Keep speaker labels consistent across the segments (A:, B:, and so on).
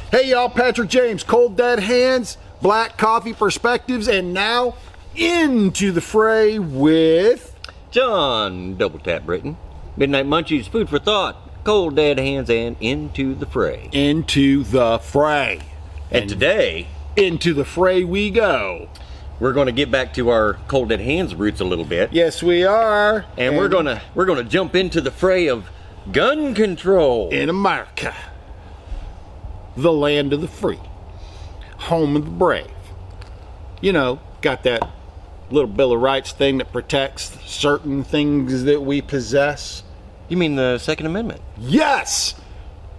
A: Hey y'all, Patrick James, Cold Dead Hands, Black Coffee Perspectives, and now Into the Fray with
B: Jon Double Tap Britain, Midnight Munchies, Food for Thought, Cold Dead Hands, and Into the Fray.
A: Into the Fray.
B: And today,
A: into the fray we go.
B: We're going to get back to our Cold Dead Hands roots a little bit.
A: Yes, we are.
B: And we're gonna jump into the fray of gun control
A: in America. The land of the free, home of the brave. You know, got that little Bill of Rights thing that protects certain things that we possess.
B: You mean the Second Amendment?
A: Yes!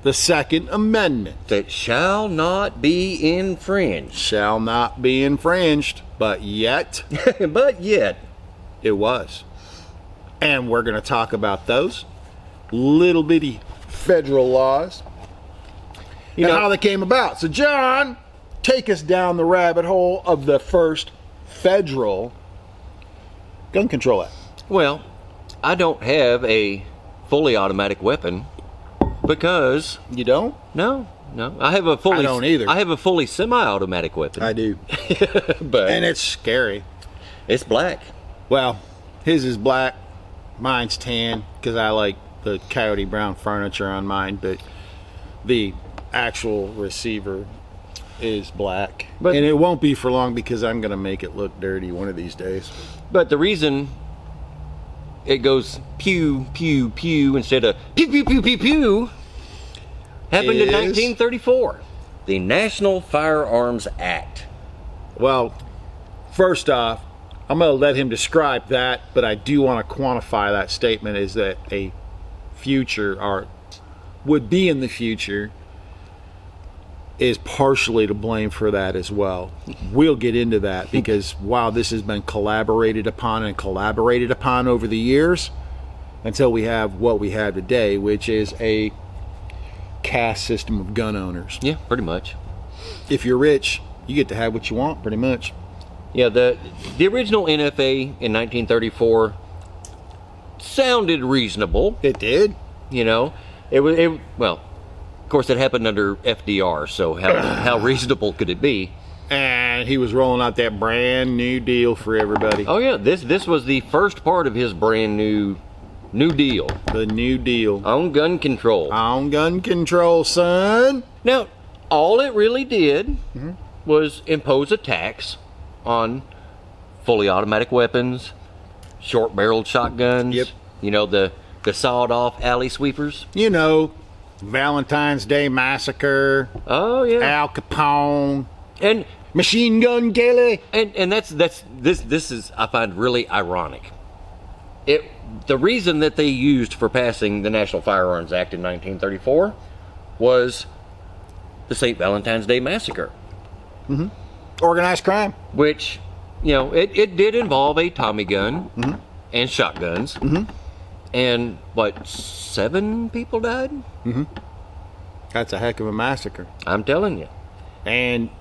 A: The Second Amendment.
B: That shall not be infringed.
A: Shall not be infringed, but yet.
B: But yet.
A: It was. And we're going to talk about those little bitty federal laws. You know how they came about. So, Jon, take us down the rabbit hole of the first federal gun control act.
B: Well, I don't have a fully automatic weapon because...
A: You don't?
B: No. I have a fully...
A: I don't either.
B: I have a fully semi-automatic weapon.
A: I do.
B: But
A: and it's scary.
B: It's black.
A: Well, his is black. Mine's tan because I like the coyote brown furniture on mine, but the actual receiver is black. And it won't be for long because I'm going to make it look dirty one of these days.
B: But the reason it goes pew, pew, pew instead of pew, pew, pew, pew, pew happened in 1934. The National Firearms Act.
A: Well, first off, I'm going to let him describe that, but I do want to quantify that statement is that a future, or would be in the future, is partially to blame for that as well. We'll get into that because while this has been collaborated upon over the years until we have what we have today, which is a caste system of gun owners.
B: Yeah, pretty much.
A: If you're rich, you get to have what you want, pretty much.
B: Yeah, the original NFA in 1934 sounded reasonable.
A: It did.
B: You know, well, of course, it happened under FDR, so how reasonable could it be?
A: And he was rolling out that brand new deal for everybody.
B: Oh yeah, this was the first part of his brand new deal.
A: The New Deal.
B: On gun control.
A: On gun control, son.
B: Now, all it really did was impose a tax on fully automatic weapons, short-barreled shotguns.
A: Yep.
B: You know, the sawed-off alley sweepers.
A: You know, Valentine's Day Massacre.
B: Oh yeah.
A: Al Capone.
B: And
A: Machine Gun Kelly.
B: And this is, I find, really ironic. The reason that they used for passing the National Firearms Act in 1934 was the St. Valentine's Day Massacre.
A: Organized crime.
B: Which, you know, it did involve a Tommy gun and shotguns. And, what, 7 people died?
A: That's a heck of a massacre.
B: I'm telling you.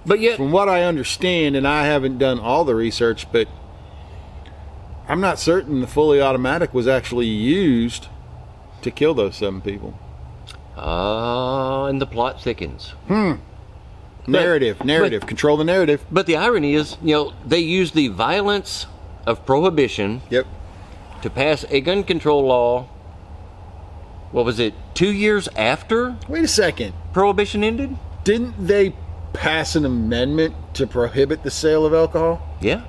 A: But yet, from what I understand, and I haven't done all the research, but I'm not certain the fully automatic was actually used to kill those 7 people.
B: And the plot thickens.
A: Narrative. Control the narrative.
B: But the irony is, you know, they used the violence of prohibition to pass a gun control law. What was it, 2 years after?
A: Wait a second.
B: Prohibition ended?
A: Didn't they pass an amendment to prohibit the sale of alcohol?
B: Yeah.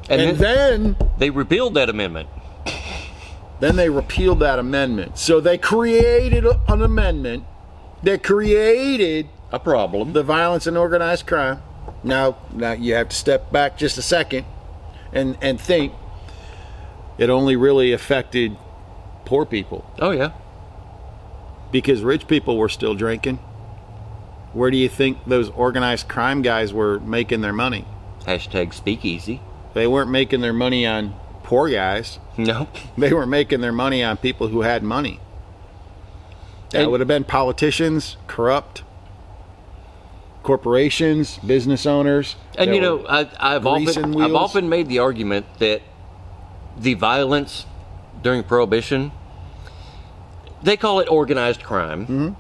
A: And then
B: they repealed that amendment.
A: Then they repealed that amendment. So they created an amendment that created
B: a problem.
A: The violence and organized crime. Now you have to step back just a second and think it only really affected poor people.
B: Oh yeah.
A: Because rich people were still drinking. Where do you think those organized crime guys were making their money?
B: Hashtag speakeasy.
A: They weren't making their money on poor guys.
B: No.
A: They were making their money on people who had money. That would have been politicians, corrupt corporations, business owners.
B: And you know, I've often made the argument that the violence during Prohibition, they call it organized crime.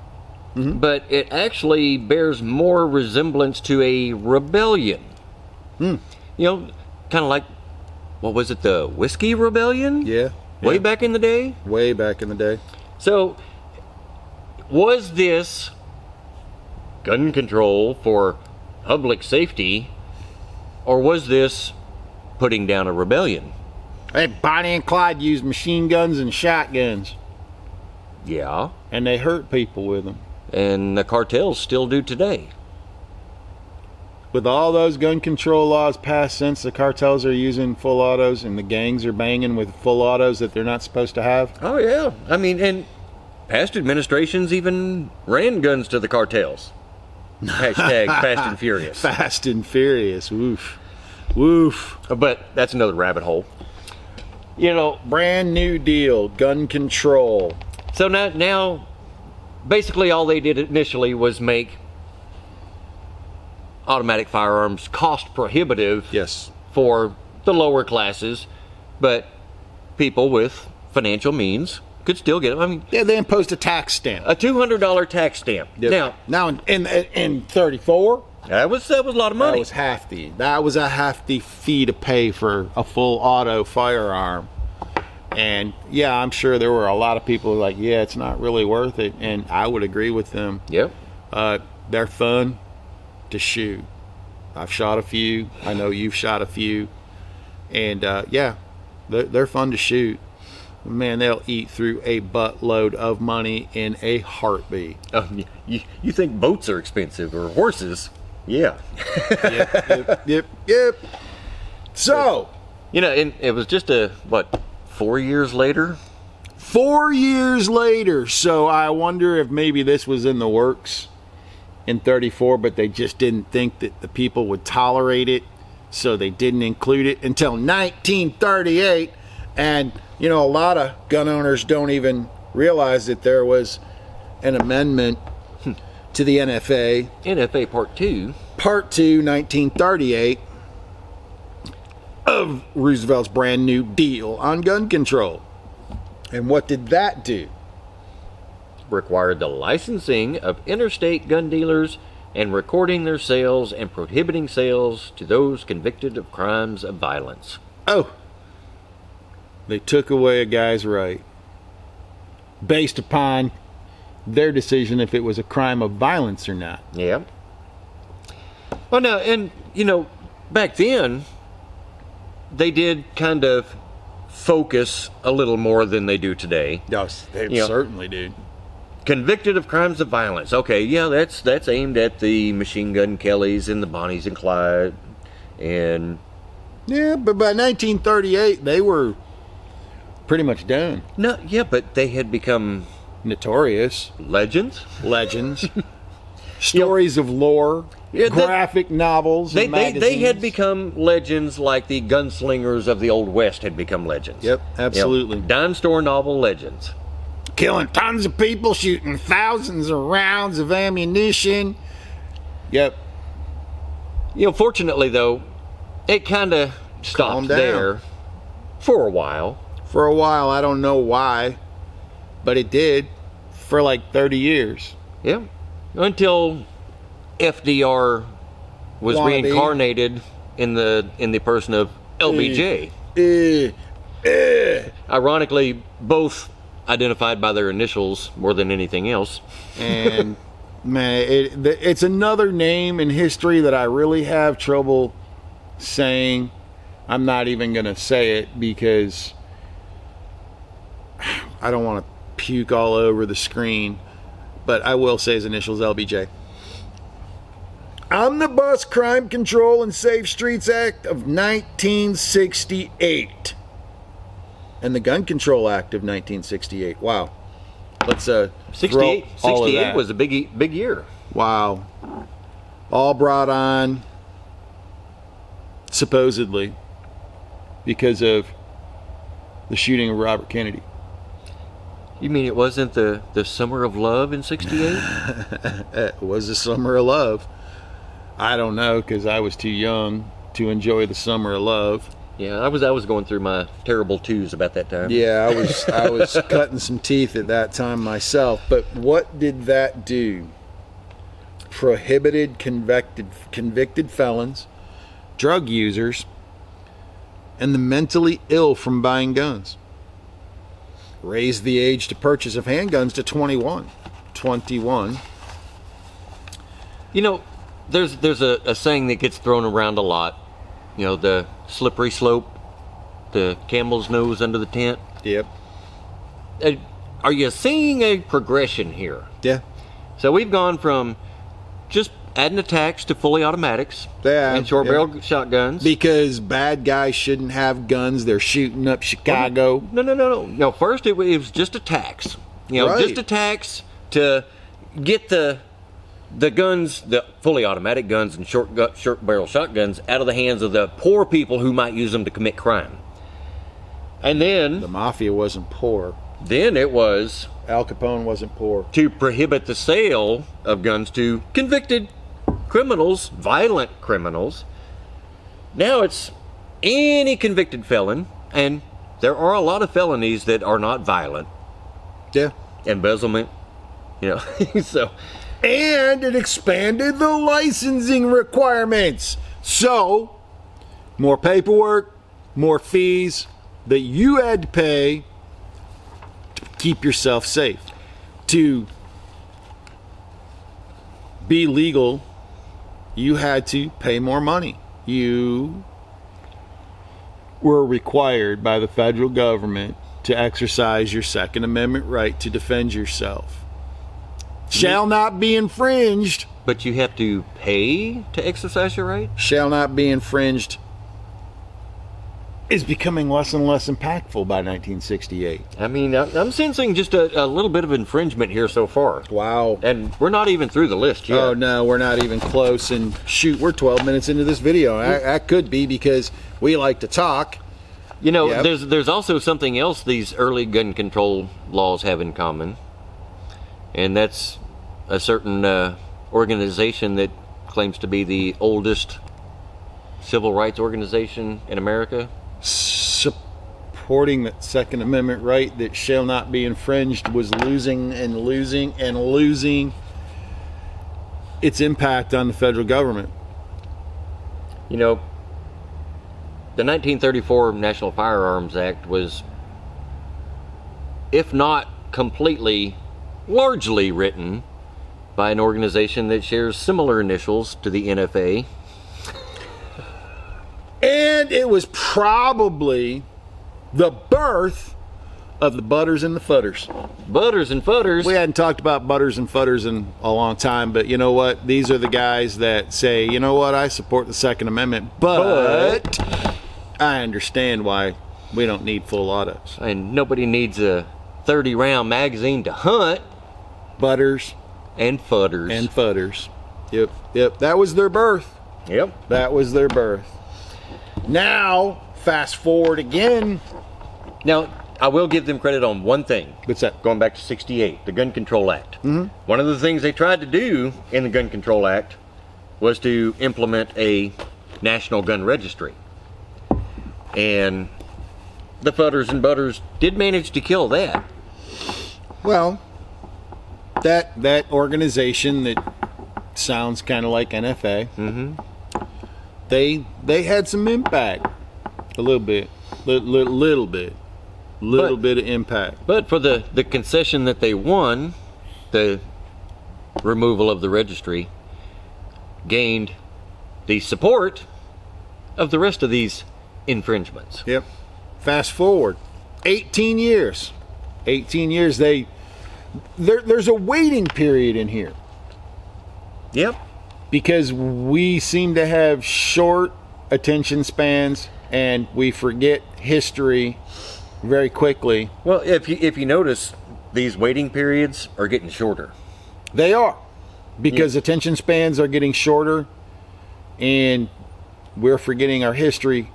B: but it actually bears more resemblance to a rebellion. You know, kind of like, what was it, the Whiskey Rebellion?
A: Yeah.
B: Way back in the day?
A: Way back in the day.
B: So, was this gun control for public safety, or was this putting down a rebellion?
A: Hey, Bonnie and Clyde used machine guns and shotguns,
B: Yeah.
A: and they hurt people with them.
B: And the cartels still do today.
A: With all those gun control laws passed since, the cartels are using full autos and the gangs are banging with full autos that they're not supposed to have.
B: Oh, yeah. I mean, and past administrations even ran guns to the cartels. Hashtag Fast and Furious.
A: Fast and Furious. Woof. Woof.
B: But that's another rabbit hole. You know,
A: Brand new deal, gun control.
B: so now basically all they did initially was make automatic firearms cost prohibitive
A: Yes.
B: for the lower classes, but people with financial means could still get them. I mean,
A: Yeah, they imposed a tax stamp.
B: a $200 tax stamp.
A: Now in 34,
B: That was a lot of money.
A: that was a hefty fee to pay for a full auto firearm. And yeah, I'm sure there were a lot of people who were like, yeah, it's not really worth it. And I would agree with them.
B: Yep.
A: They're fun to shoot. I've shot a few. I know you've shot a few. And yeah, they're fun to shoot. Man, they'll eat through a buttload of money in a heartbeat.
B: You think boats are expensive or horses? Yeah.
A: Yep. So,
B: You know, and it was just 4 years later?
A: 4 years later. So I wonder if maybe this was in the works in 34, but they just didn't think that the people would tolerate it. So they didn't include it until 1938. And, you know, a lot of gun owners don't even realize that there was an amendment to the NFA.
B: NFA Part 2.
A: Part 2, 1938, of Roosevelt's brand new deal on gun control. And what did that do?
B: Required the licensing of interstate gun dealers and recording their sales and prohibiting sales to those convicted of crimes of violence.
A: Oh, they took away a guy's right based upon their decision if it was a crime of violence or not.
B: Yeah. Well, no, and, you know, back then, they did kind of focus a little more than they do today.
A: Yes, they
B: You know,
A: certainly did.
B: Convicted of crimes of violence. Okay, yeah, that's aimed at the Machine Gun Kellys and the Bonnies and Clyde. And
A: Yeah, but by 1938, they were pretty much done.
B: no, yeah, but they had become
A: Notorious.
B: legends.
A: Legends. Stories of lore.
B: Yeah,
A: graphic novels.
B: They
A: and
B: had
A: magazines.
B: become legends like the gunslingers of the Old West had become legends.
A: Yep, absolutely.
B: You know, dime store novel legends.
A: Killing tons of people, shooting thousands of rounds of ammunition. Yep.
B: You know, fortunately though, it kind of stopped
A: Calmed down.
B: there for a while.
A: For a while, I don't know why, but it did for like 30 years.
B: Yeah. Until FDR was
A: Wannabe.
B: reincarnated in the person of LBJ. Ironically, both identified by their initials more than anything else.
A: And man, it's another name in history that I really have trouble saying. I'm not even going to say it because I don't want to puke all over the screen, but I will say his initials LBJ. Omnibus Crime Control and Safe Streets Act of 1968 and the Gun Control Act of 1968. Wow. Let's
B: 68
A: throw all of that.
B: was a big year.
A: Wow. All brought on supposedly because of the shooting of Robert Kennedy.
B: You mean it wasn't the summer of love in 68?
A: It was the summer of love. I don't know because I was too young to enjoy the summer of love.
B: Yeah, I was going through my terrible twos about that time.
A: Yeah, I was cutting some teeth at that time myself. But what did that do? Prohibited convicted felons, drug users, and the mentally ill from buying guns. Raised the age to purchase of handguns to 21.
B: You know, there's a saying that gets thrown around a lot. You know, the slippery slope, the camel's nose under the tent.
A: Yep.
B: Are you seeing a progression here?
A: Yeah.
B: So we've gone from just adding attacks to fully automatics and short barrel shotguns.
A: Because bad guys shouldn't have guns. They're shooting up Chicago.
B: No. First, it was just attacks. You know, just attacks to get the guns, the fully automatic guns and short barrel shotguns out of the hands of the poor people who might use them to commit crime. And then
A: the mafia wasn't poor.
B: Then it was
A: Al Capone wasn't poor.
B: To prohibit the sale of guns to convicted criminals, violent criminals. Now it's any convicted felon, and there are a lot of felonies that are not violent.
A: Yeah.
B: Embezzlement, you know. So,
A: and it expanded the licensing requirements. So, more paperwork, more fees that you had to pay to keep yourself safe. To be legal, you had to pay more money. You were required by the federal government to exercise your Second Amendment right to defend yourself. Shall not be infringed.
B: But you have to pay to exercise your right?
A: Shall not be infringed is becoming less and less impactful by 1968.
B: I mean, I'm sensing just a little bit of infringement here so far.
A: Wow.
B: And we're not even through the list yet.
A: Oh, no, we're not even close. And shoot, we're 12 minutes into this video. That could be because we like to talk.
B: You know, there's also something else these early gun control laws have in common. And that's a certain organization that claims to be the oldest civil rights organization in America.
A: Supporting that Second Amendment right that shall not be infringed was losing its impact on the federal government.
B: You know, the 1934 National Firearms Act was, if not completely, largely written by an organization that shares similar initials to the NFA.
A: And it was probably the birth of the butters and the footers.
B: Butters and footers.
A: We hadn't talked about butters and footers in a long time, but you know what? These are the guys that say, you know what, I support the Second Amendment, but I understand why we don't need full autos.
B: And nobody needs a 30-round magazine to hunt.
A: Butters.
B: And footers.
A: And footers. Yep. That was their birth.
B: Yep.
A: That was their birth. Now, fast forward again.
B: Now, I will give them credit on one thing.
A: What's that?
B: Going back to 68, the Gun Control Act.
A: Mm-hmm.
B: One of the things they tried to do in the Gun Control Act was to implement a national gun registry. And the footers and butters did manage to kill that.
A: Well, that organization that sounds kind of like NFA, they had some impact, a little bit of impact.
B: But for the concession that they won, the removal of the registry gained the support of the rest of these infringements.
A: Yep. Fast forward 18 years. 18 years. There's a waiting period in here.
B: Yep.
A: Because we seem to have short attention spans and we forget history very quickly.
B: Well, if you notice, these waiting periods are getting shorter.
A: They are. Because attention spans are getting shorter and we're forgetting our history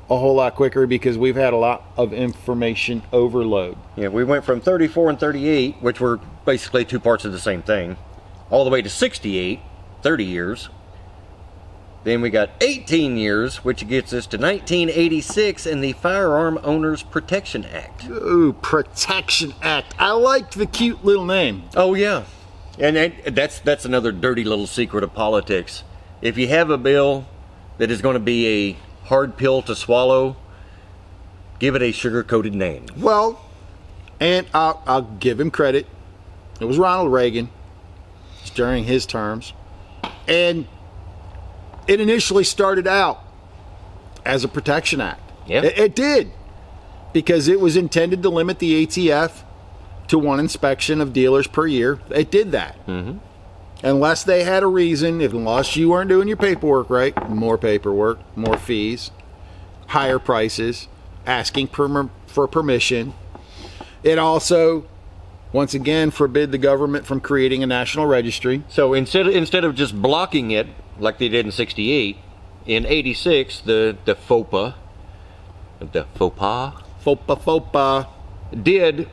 A: a whole lot quicker because we've had a lot of information overload.
B: Yeah, we went from 34 and 38, which were basically two parts of the same thing, all the way to 68, 30 years. Then we got 18 years, which gets us to 1986 and the Firearm Owners Protection Act.
A: Ooh, Protection Act. I liked the cute little name.
B: Oh, yeah. And that's another dirty little secret of politics. If you have a bill that is going to be a hard pill to swallow, give it a sugar-coated name.
A: Well, and I'll give him credit. It was Ronald Reagan during his terms. And it initially started out as a Protection Act.
B: Yeah.
A: It did. Because it was intended to limit the ATF to one inspection of dealers per year. It did that.
B: Mm-hmm.
A: Unless they had a reason, unless you weren't doing your paperwork right, more paperwork, more fees, higher prices, asking for permission. It also, once again, forbid the government from creating a national registry.
B: So instead of just blocking it like they did in 68, in 86, the FOPA did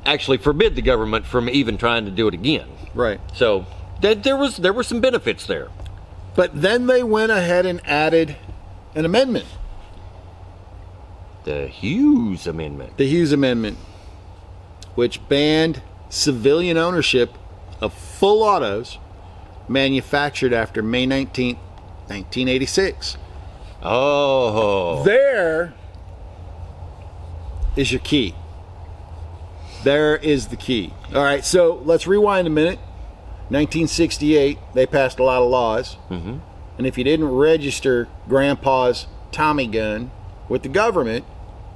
B: actually forbid the government from even trying to do it again.
A: Right.
B: So there were some benefits there.
A: But then they went ahead and added an amendment.
B: The Hughes Amendment.
A: The Hughes Amendment, which banned civilian ownership of full autos manufactured after May 19th, 1986.
B: Oh.
A: There is your key. There is the key. All right, so let's rewind a minute. 1968, they passed a lot of laws.
B: Mm-hmm.
A: And if you didn't register Grandpa's Tommy gun with the government,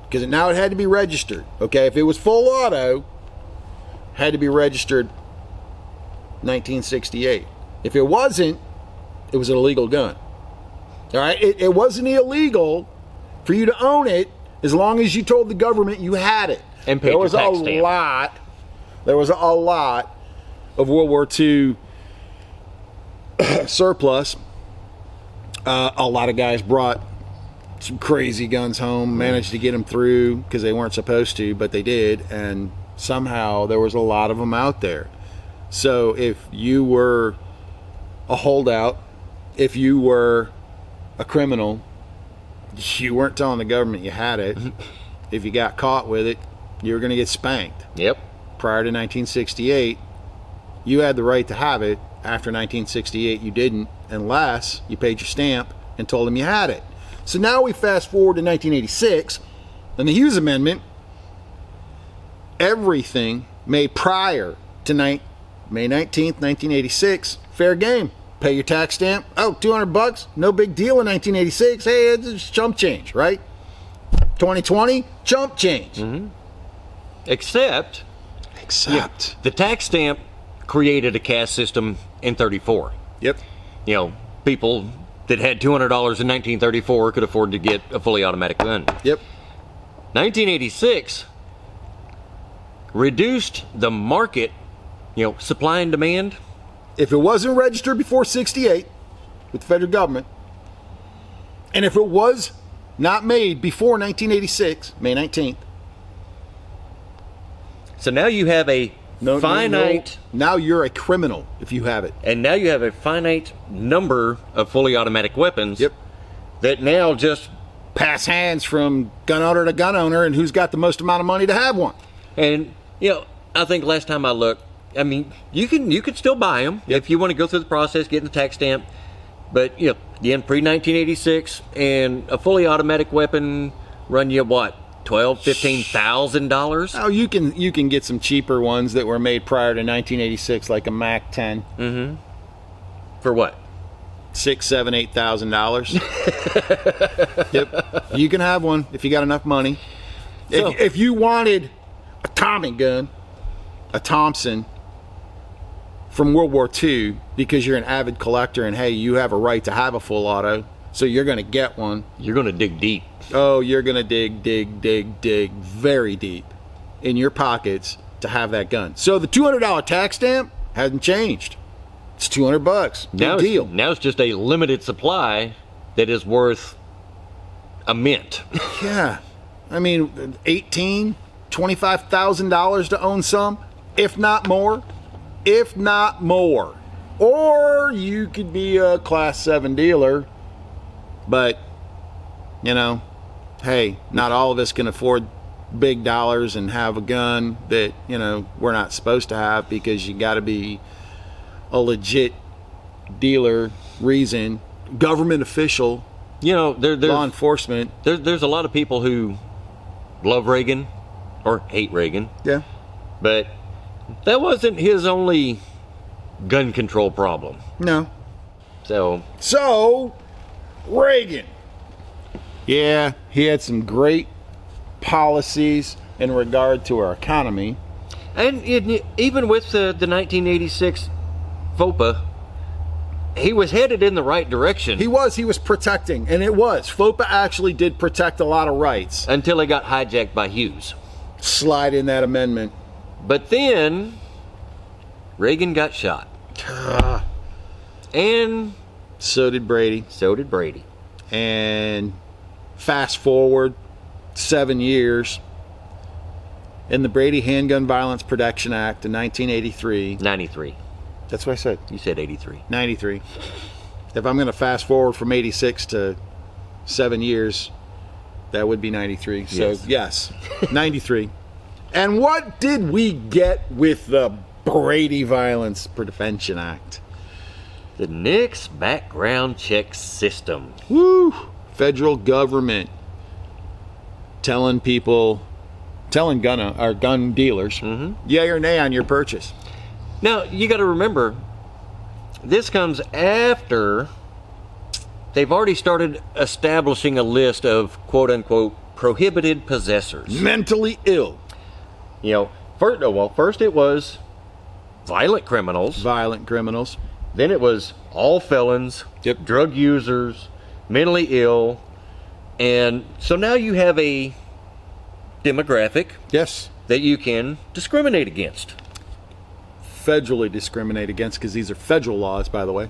A: because now it had to be registered, okay? If it was full auto, had to be registered 1968. If it wasn't, it was an illegal gun. All right? It wasn't illegal for you to own it as long as you told the government you had it.
B: And paid your tax stamp.
A: There was a lot of World War II surplus. A lot of guys brought some crazy guns home, managed to get them through because they weren't supposed to, but they did, and somehow there was a lot of them out there. So if you were a holdout, if you were a criminal, you weren't telling the government you had it. If you got caught with it, you were going to get spanked.
B: Yep.
A: Prior to 1968, you had the right to have it. After 1968, you didn't, unless you paid your stamp and told them you had it. So now we fast forward to 1986, and the Hughes Amendment, everything made prior to May 19th, 1986, fair game. Pay your tax stamp. Oh, $200, no big deal in 1986. Hey, it's just chump change, right? 2020, chump change.
B: Mm-hmm. Except the tax stamp created a caste system in 34.
A: Yep.
B: You know, people that had $200 in 1934 could afford to get a fully automatic gun.
A: Yep.
B: 1986 reduced the market, supply and demand.
A: If it wasn't registered before 68 with the federal government, and if it was not made before 1986, May 19th.
B: So now you have a finite...
A: No. Now you're a criminal if you have it.
B: And now you have a finite number of fully automatic weapons.
A: Yep.
B: That now just
A: pass hands from gun owner to gun owner, and who's got the most amount of money to have one.
B: And, I think last time I looked, you could still buy them if you want to go through the process, getting the tax stamp. But, again, pre-1986, and a fully automatic weapon run you, what, $12,000-$15,000?
A: Oh, you can get some cheaper ones that were made prior to 1986, like a Mac 10.
B: Mm-hmm. For what?
A: $6,000, $7,000, $8,000. Yep. You can have one if you got enough money.
B: So,
A: if you wanted a Tommy gun, a Thompson from World War II, because you're an avid collector and hey, you have a right to have a full auto, so you're going to get one.
B: You're going to dig deep.
A: Oh, you're going to dig very deep in your pockets to have that gun. So the $200 tax stamp hasn't changed. It's $200. Big deal.
B: Now it's just a limited supply that is worth a mint.
A: Yeah. $18,000, $25,000 to own some, if not more. Or you could be a Class 7 dealer But, you know, hey, not all of us can afford big dollars and have a gun that, you know, we're not supposed to have, because you got to be a legit dealer, reason, government official,
B: You know,
A: law enforcement.
B: there's a lot of people who love Reagan or hate Reagan,
A: Yeah.
B: but that wasn't his only gun control problem.
A: No.
B: So,
A: Reagan. Yeah, he had some great policies in regard to our economy.
B: and even with the 1986 FOPA, he was headed in the right direction.
A: He was protecting, and it was. FOPA actually did protect a lot of rights.
B: Until it got hijacked by Hughes.
A: Slide in that amendment.
B: But then Reagan got shot. And
A: So did Brady.
B: so did Brady.
A: And fast forward 7 years, in the Brady Handgun Violence Protection Act in 1983.
B: 93.
A: That's what I said.
B: You said 83.
A: 93. If I'm going to fast forward from 86 to 7 years, that would be 93. So, yes 93. And what did we get with the Brady Violence Prevention Act?
B: The NICS background check system.
A: Woo! Federal government telling gun dealers, yay or nay on your purchase.
B: Now, you got to remember, this comes after they've already started establishing a list of quote-unquote prohibited possessors.
A: Mentally ill.
B: You know, first it was violent criminals.
A: Violent criminals.
B: Then it was all felons,
A: Yep.
B: drug users, mentally ill. And so now you have a demographic
A: Yes.
B: that you can discriminate against.
A: Federally discriminate against, because these are federal laws, by the way.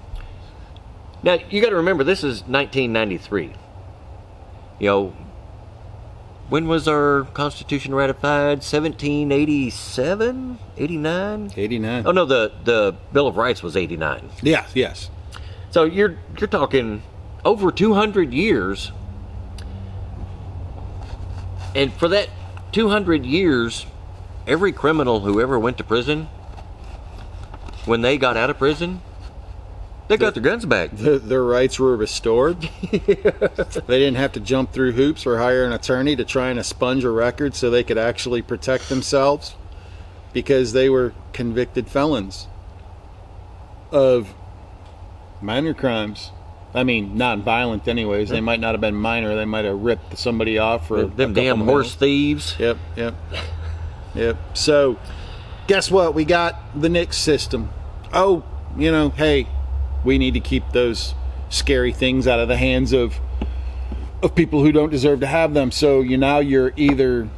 B: Now, you got to remember, this is 1993. You know, when was our Constitution ratified? 1787? 89?
A: 89.
B: Oh, no, the Bill of Rights was 89.
A: Yes, yes.
B: So you're talking over 200 years. And for that 200 years, every criminal who ever went to prison, when they got out of prison, they got their guns back.
A: Their rights were restored. They didn't have to jump through hoops or hire an attorney to try and expunge a record so they could actually protect themselves, because they were convicted felons of minor crimes. I mean, non-violent anyways. They might not have been minor. They might have ripped somebody off for
B: Them damn horse thieves.
A: Yep. So, guess what? We got the NICS system. Oh, you know, hey, we need to keep those scary things out of the hands of people who don't deserve to have them. So you're either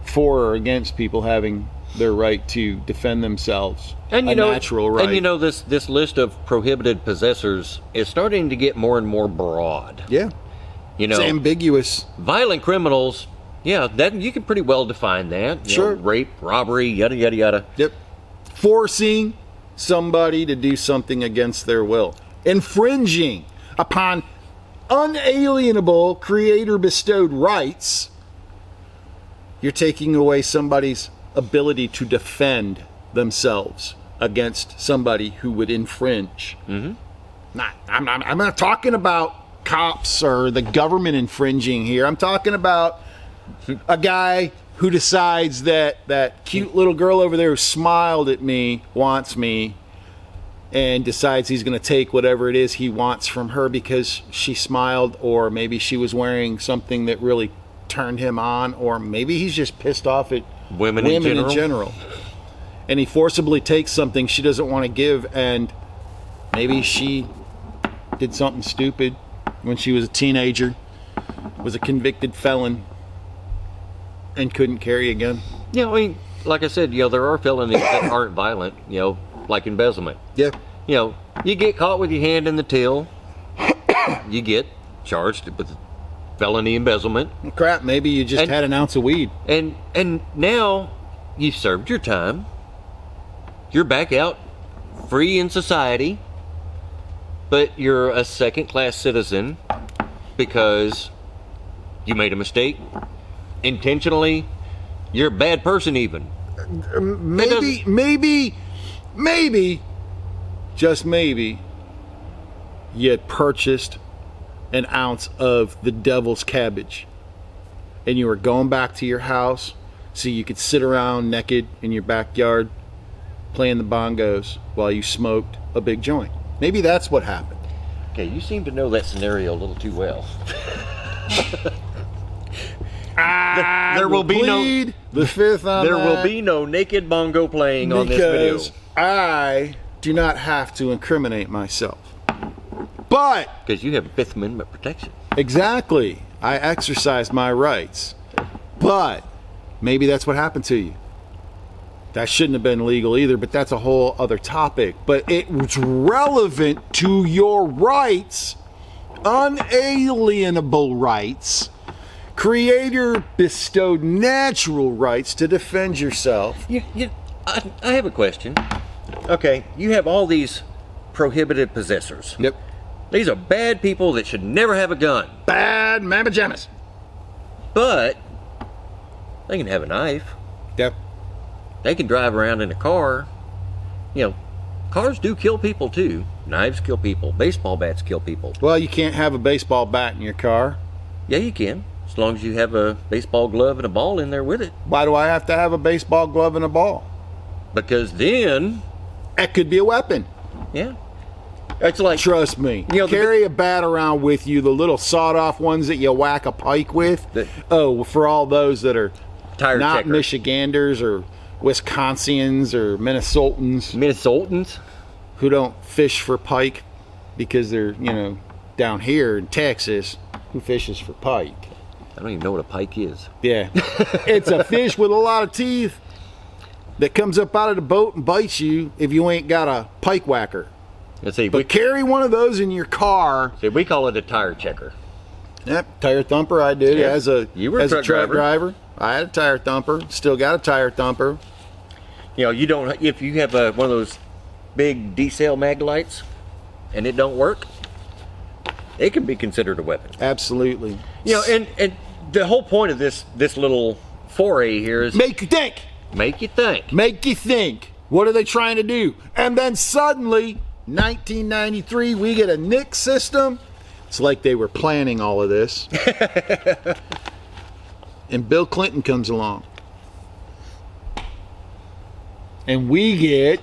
A: for or against people having their right to defend themselves.
B: And
A: natural right.
B: And you know, this list of prohibited possessors is starting to get more and more broad.
A: Yeah.
B: You know,
A: It's ambiguous.
B: violent criminals, yeah, that you can pretty well define that. You
A: Sure.
B: know, rape, robbery, yada yada yada.
A: Yep. Forcing somebody to do something against their will. Infringing upon unalienable creator bestowed rights. You're taking away somebody's ability to defend themselves against somebody who would infringe. I'm not talking about cops or the government infringing here. I'm talking about a guy who decides that cute little girl over there who smiled at me wants me, and decides he's going to take whatever it is he wants from her because she smiled, or maybe she was wearing something that really turned him on, or maybe he's just pissed off at
B: Women in general.
A: And he forcibly takes something she doesn't want to give, and maybe she did something stupid when she was a teenager, was a convicted felon, and couldn't carry a gun.
B: Yeah, I mean, like I said, you know, there are felonies that aren't violent, you know, like embezzlement.
A: Yeah.
B: You know, you get caught with your hand in the till, you get charged with felony embezzlement.
A: Crap, maybe you just had an ounce of weed.
B: And now you've served your time. You're back out free in society. but you're a second-class citizen because you made a mistake intentionally. You're a bad person, even.
A: Maybe, just maybe, you had purchased an ounce of the devil's cabbage and you were going back to your house so you could sit around naked in your backyard playing the bongos while you smoked a big joint. Maybe that's what happened.
B: Okay, you seem to know that scenario a little too well.
A: There will be
B: no naked bongo playing on this video.
A: Because I do not have to incriminate myself. But
B: because you have Fifth Amendment protection.
A: Exactly. I exercise my rights. But maybe that's what happened to you. That shouldn't have been legal either, but that's a whole other topic. But it was relevant to your rights, unalienable rights. Creator bestowed natural rights to defend yourself.
B: I have a question. Okay, you have all these prohibited possessors.
A: Yep.
B: These are bad people that should never have a gun.
A: Bad mamma jammas.
B: But they can have a knife.
A: Yep.
B: They can drive around in a car. You know, cars do kill people too. Knives kill people. Baseball bats kill people.
A: Well, you can't have a baseball bat in your car.
B: Yeah, you can. As long as you have a baseball glove and a ball in there with it.
A: Why do I have to have a baseball glove and a ball?
B: Because then...
A: that could be a weapon.
B: Yeah. It's like...
A: trust me. You know, carry a bat around with you, the little sawed-off ones that you whack a pike with. For all those that are not checker. Michiganders or Wisconsians or Minnesotans who don't fish for pike because they're, down here in Texas, who fishes for pike?
B: I don't even know what a pike is.
A: Yeah. It's a fish with a lot of teeth that comes up out of the boat and bites you if you ain't got a pike whacker.
B: Let's see.
A: But carry one of those in your car.
B: See, we call it a tire checker.
A: Yep, tire thumper. I did as a truck driver. I had a tire thumper. Still got a tire thumper.
B: You don't. If you have one of those big D-cell mag lights and it don't work, it can be considered a weapon.
A: Absolutely.
B: And the whole point of this little foray here is
A: make you think.
B: Make you think.
A: Make you think. What are they trying to do? And then suddenly, 1993, we get a NICS system. It's like they were planning all of this. And Bill Clinton comes along. And we get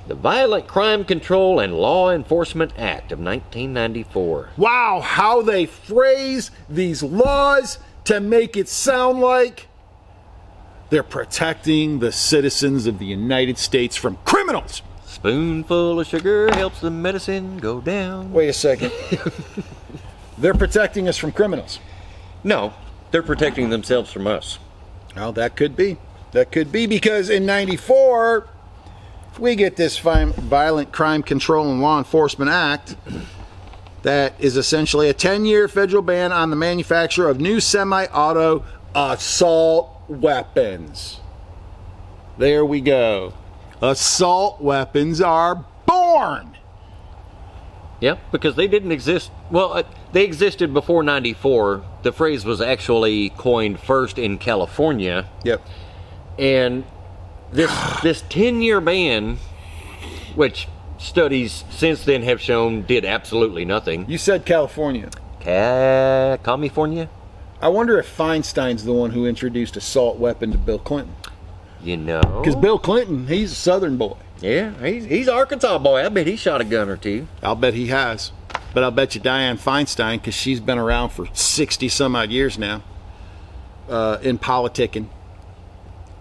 B: the Violent Crime Control and Law Enforcement Act of 1994.
A: Wow, how they phrase these laws to make it sound like they're protecting the citizens of the United States from criminals.
B: Spoonful of sugar helps the medicine go down.
A: Wait a second. They're protecting us from criminals.
B: No, they're protecting themselves from us.
A: Well, that could be. That could be because in 94, we get this Violent Crime Control and Law Enforcement Act that is essentially a 10-year federal ban on the manufacture of new semi-auto assault weapons. There we go. Assault weapons are born.
B: Yeah, because they didn't exist. Well, they existed before 94. The phrase was actually coined first in California.
A: Yep.
B: And this 10-year ban, which studies since then have shown did absolutely nothing.
A: You said California.
B: California?
A: I wonder if Feinstein's the one who introduced assault weapon to Bill Clinton.
B: Because
A: Bill Clinton, he's a Southern boy.
B: Yeah, he's an Arkansas boy. I bet he shot a gun or two.
A: I'll bet he has. But I'll bet you Dianne Feinstein, because she's been around for 60 some odd years now in politicking.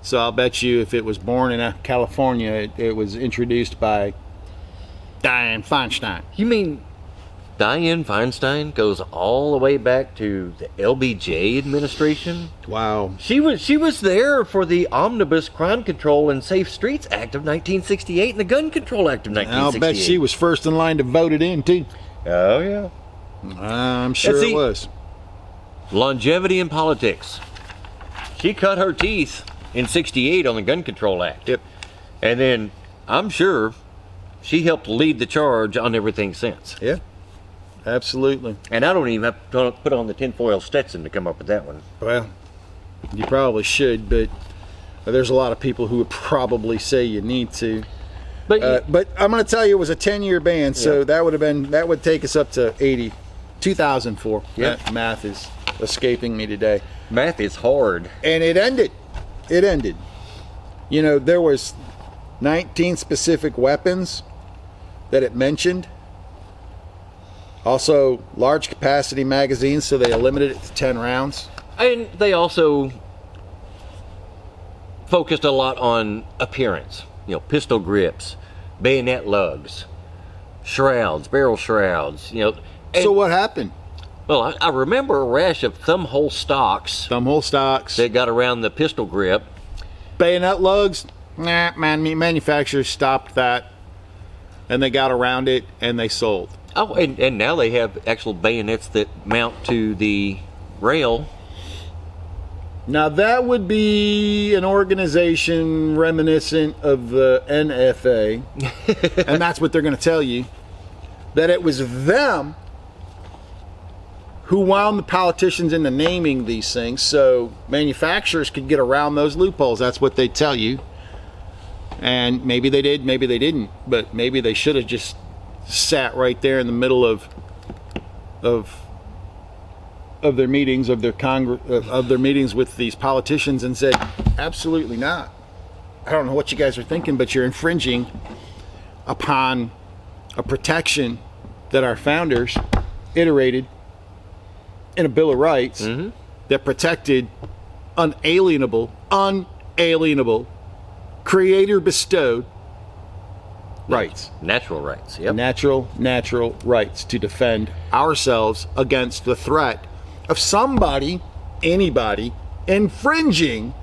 A: So I'll bet you if it was born in California, it was introduced by Dianne Feinstein.
B: You mean Dianne Feinstein goes all the way back to the LBJ administration?
A: Wow.
B: She was there for the Omnibus Crime Control and Safe Streets Act of 1968 and the Gun Control Act of 1968.
A: I'll bet she was first in line to vote it in, too.
B: Oh, yeah.
A: I'm sure it was.
B: Longevity in politics. She cut her teeth in 68 on the Gun Control Act.
A: Yep.
B: And then, I'm sure, she helped lead the charge on everything since.
A: Yeah, absolutely.
B: And I don't even have to put on the tinfoil Stetson to come up with that one.
A: Well, you probably should, but there's a lot of people who would probably say you need to. But I'm going to tell you, it was a 10-year ban, so that would take us up to 2004.
B: Yeah.
A: That math is escaping me today.
B: Math is hard.
A: And it ended. You know, there was 19 specific weapons that it mentioned. Also, large capacity magazines, so they limited it to 10 rounds.
B: And they also focused a lot on appearance. You know, pistol grips, bayonet lugs, shrouds, barrel shrouds. You know.
A: So what happened?
B: Well, I remember a rash of thumbhole stocks. That got around the pistol grip.
A: Bayonet lugs, manufacturers stopped that, and they got around it, and they sold.
B: Oh, and now they have actual bayonets that mount to the rail.
A: Now that would be an organization reminiscent of the NFA, and that's what they're going to tell you, that it was them who wound the politicians into naming these things so manufacturers could get around those loopholes. That's what they tell you. And maybe they did, maybe they didn't, but maybe they should have just sat right there in the middle of their meetings, of their meetings with these politicians and said, absolutely not. I don't know what you guys are thinking, but you're infringing upon a protection that our founders iterated in a Bill of Rights that protected unalienable, creator bestowed rights.
B: Natural rights, yep.
A: Natural rights to defend ourselves against the threat of anybody infringing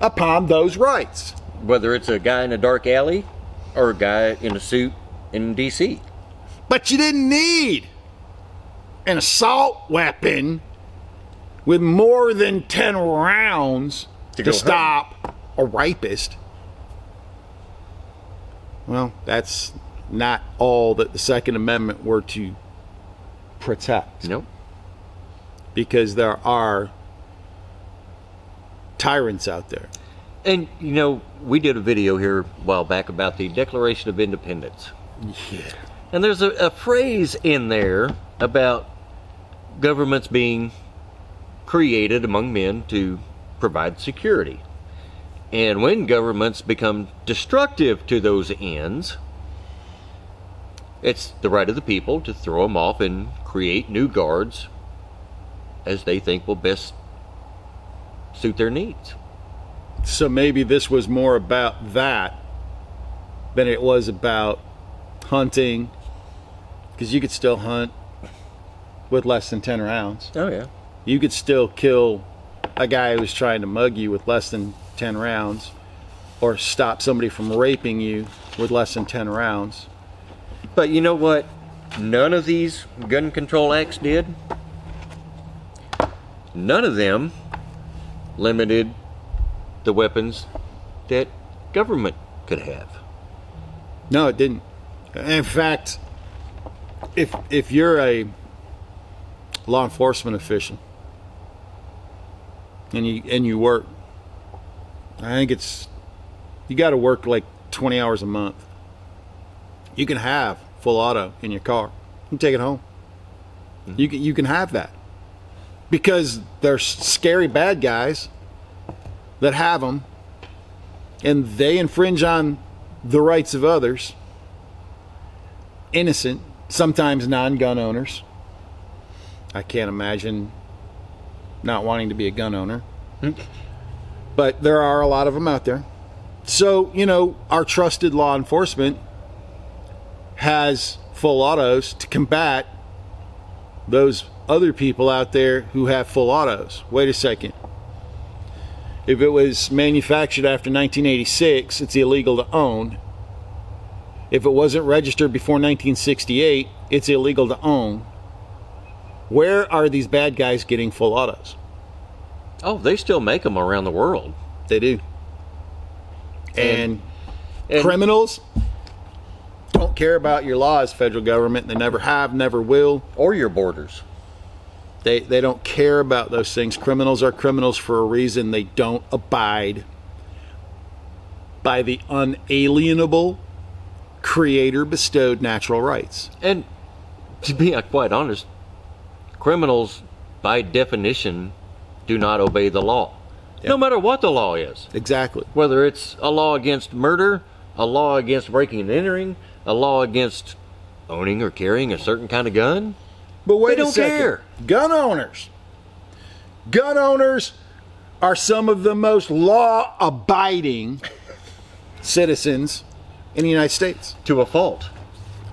A: upon those rights.
B: Whether it's a guy in a dark alley or a guy in a suit in D.C.
A: But you didn't need an assault weapon with more than 10 rounds to stop a rapist. Well, that's not all that the Second Amendment were to protect.
B: Nope.
A: Because there are tyrants out there.
B: And, you know, we did a video here a while back about the Declaration of Independence.
A: Yeah.
B: And there's a phrase in there about governments being created among men to provide security. And when governments become destructive to those ends, it's the right of the people to throw them off and create new guards as they think will best suit their needs.
A: So maybe this was more about that than it was about hunting, because you could still hunt with less than 10 rounds.
B: Oh, yeah.
A: You could still kill a guy who's trying to mug you with less than 10 rounds, or stop somebody from raping you with less than 10 rounds.
B: But you know what none of these gun control acts did? None of them limited the weapons that government could have.
A: No, it didn't. In fact, if you're a law enforcement official and you work, I think you got to work like 20 hours a month. You can have full auto in your car. You can take it home. You can have that, because there's scary bad guys that have them, and they infringe on the rights of others, innocent, sometimes non-gun owners. I can't imagine not wanting to be a gun owner. But there are a lot of them out there. So, you know, our trusted law enforcement has full autos to combat those other people out there who have full autos. Wait a second. If it was manufactured after 1986, it's illegal to own. If it wasn't registered before 1968, it's illegal to own. Where are these bad guys getting full autos?
B: Oh, they still make them around the world.
A: They do. And criminals don't care about your laws, federal government. They never have, never will.
B: Or your borders.
A: They don't care about those things. Criminals are criminals for a reason. They don't abide by the unalienable, creator-bestowed natural rights.
B: And to be quite honest, criminals, by definition, do not obey the law.
A: Yeah.
B: No matter what the law is.
A: Exactly.
B: Whether it's a law against murder, a law against breaking and entering, a law against owning or carrying a certain kind of gun.
A: But wait
B: They
A: a
B: don't
A: second.
B: care.
A: Gun owners are some of the most law-abiding citizens in the United States.
B: To a fault.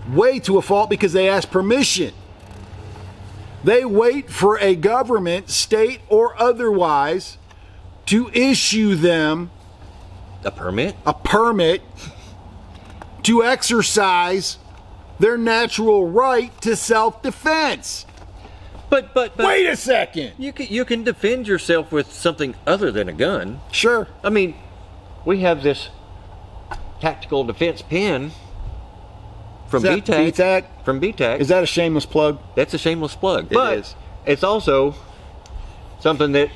A: Way to a fault, because they ask permission. They wait for a government, state or otherwise, to issue them
B: A permit?
A: a permit to exercise their natural right to self-defense.
B: But
A: Wait a second.
B: you can defend yourself with something other than a gun.
A: Sure.
B: I mean, we have this tactical defense pen from
A: Is that
B: BTAC.
A: BTAC?
B: From BTAC.
A: Is that a shameless plug?
B: That's a shameless plug.
A: It
B: But
A: is.
B: it's also something that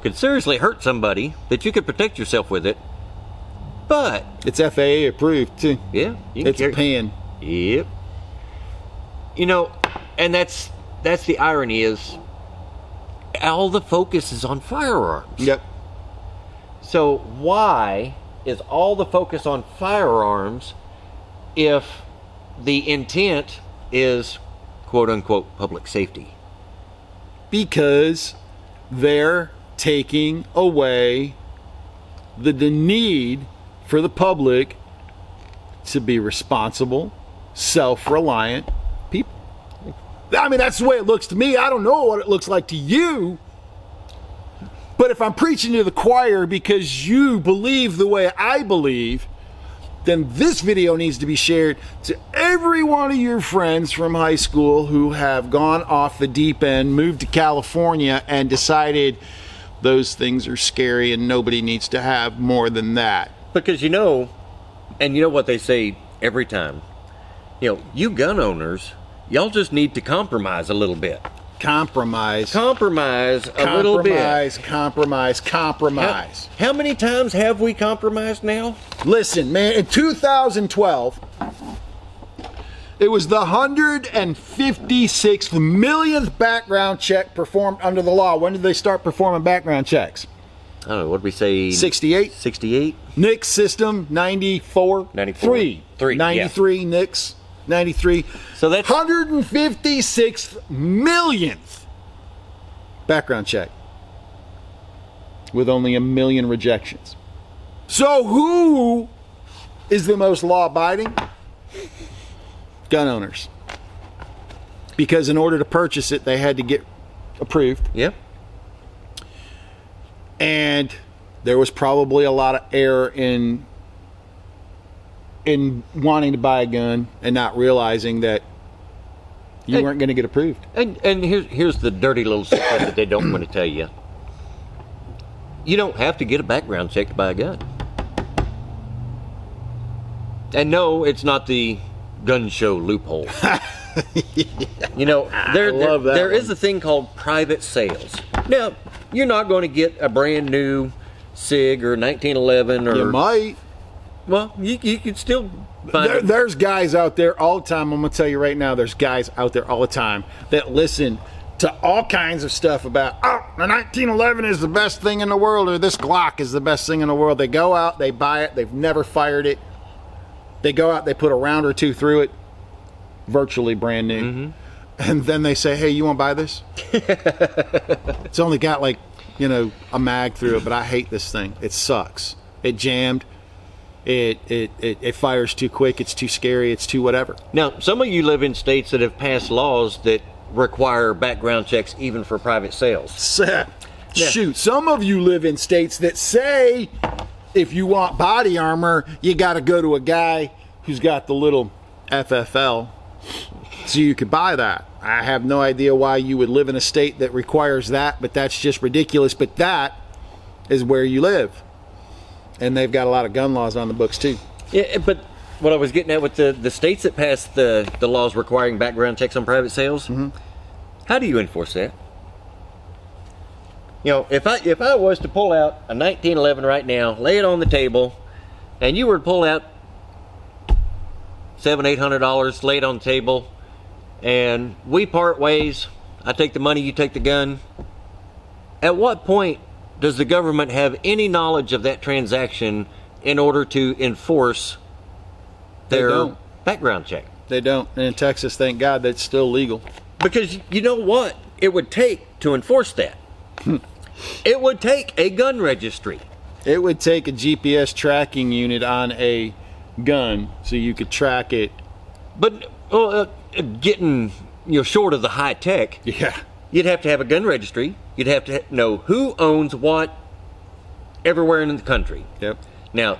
B: could seriously hurt somebody, that you could protect yourself with it. But,
A: It's FAA approved too.
B: yeah, you can
A: It's a
B: carry.
A: pen.
B: Yep. You know, and that's the irony, is all the focus is on firearms.
A: Yep.
B: So why is all the focus on firearms if the intent is quote unquote public safety?
A: Because they're taking away the need for the public to be responsible, self-reliant people. I mean, that's the way it looks to me. I don't know what it looks like to you. But if I'm preaching to the choir because you believe the way I believe, then this video needs to be shared to every one of your friends from high school who have gone off the deep end, moved to California, and decided those things are scary and nobody needs to have more than that.
B: Because you know what they say every time. You gun owners, y'all just need to compromise a little bit.
A: Compromise.
B: Compromise a little bit.
A: Compromise.
B: How many times have we compromised now?
A: Listen, man, in 2012, it was the 156th millionth background check performed under the law. When did they start performing background checks?
B: I don't know, what did we say?
A: 68.
B: 68?
A: NICS system, 94.
B: 93.
A: 93, NICS, 93.
B: So that's
A: 156th millionth background check with only 1 million rejections. So who is the most law-abiding? Gun owners. Because in order to purchase it, they had to get approved.
B: Yep.
A: And there was probably a lot of error in wanting to buy a gun and not realizing that you weren't going to get approved.
B: And here's the dirty little secret that they don't want to tell you. You don't have to get a background check to buy a gun. And no, it's not the gun show loophole. There is a thing called private sales. Now, you're not going to get a brand new SIG or 1911 or...
A: You might.
B: Well, you could still find it.
A: There's guys out there all the time. I'm going to tell you right now, there's guys out there all the time that listen to all kinds of stuff about, the 1911 is the best thing in the world, or this Glock is the best thing in the world. They go out, they buy it, they've never fired it. They go out, they put a round or two through it, virtually brand new. Mm-hmm. And then they say, hey, you want to buy this? It's only got a mag through it, but I hate this thing. It sucks. It jammed. It fires too quick. It's too scary. It's too whatever.
B: Now, some of you live in states that have passed laws that require background checks even for private sales.
A: Shoot, some of you live in states that say if you want body armor, you got to go to a guy who's got the little FFL so you could buy that. I have no idea why you would live in a state that requires that, but that's just ridiculous. But that is where you live. And they've got a lot of gun laws on the books too.
B: Yeah, but what I was getting at with the states that passed the laws requiring background checks on private sales.
A: Mm-hmm.
B: How do you enforce that? You know, if I was to pull out a 1911 right now, lay it on the table, and you were to pull out $700-800, lay it on the table, and we part ways, I take the money, you take the gun. At what point does the government have any knowledge of that transaction in order to enforce their background check?
A: They don't. And in Texas, thank God, that's still legal.
B: Because you know what it would take to enforce that? It would take a gun registry.
A: It would take a GPS tracking unit on a gun so you could track it.
B: But getting short of the high tech,
A: Yeah.
B: you'd have to have a gun registry. You'd have to know who owns what everywhere in the country.
A: Yep.
B: Now,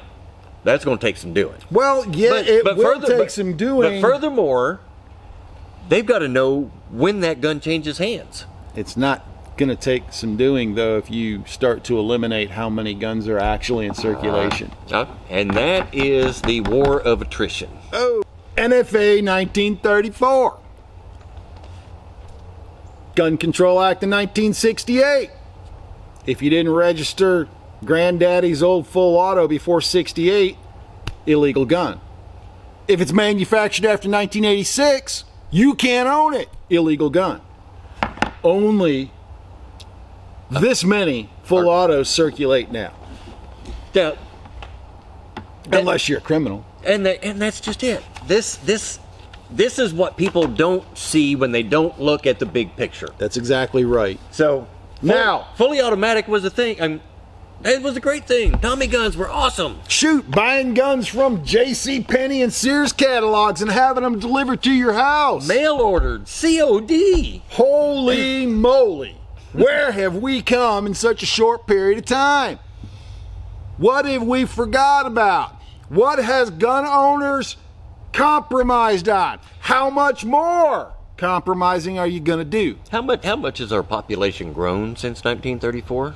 B: that's going to take some doing.
A: Well, yeah, it will take some doing.
B: But furthermore, they've got to know when that gun changes hands.
A: It's not going to take some doing, though, if you start to eliminate how many guns are actually in circulation.
B: And that is the war of attrition.
A: Oh, NFA 1934. Gun Control Act of 1968. If you didn't register Granddaddy's old full auto before 68, illegal gun. If it's manufactured after 1986, you can't own it. Illegal gun. Only this many full autos circulate now.
B: Now,
A: unless you're a criminal.
B: And that's just it. This is what people don't see when they don't look at the big picture.
A: That's exactly right.
B: So
A: now,
B: fully automatic was a thing. It was a great thing. Tommy guns were awesome.
A: Shoot, buying guns from J.C. Penney and Sears catalogs and having them delivered to your house.
B: Mail ordered, COD.
A: Holy moly. Where have we come in such a short period of time? What have we forgot about? What has gun owners compromised on? How much more compromising are you going to do?
B: How much has our population grown since 1934?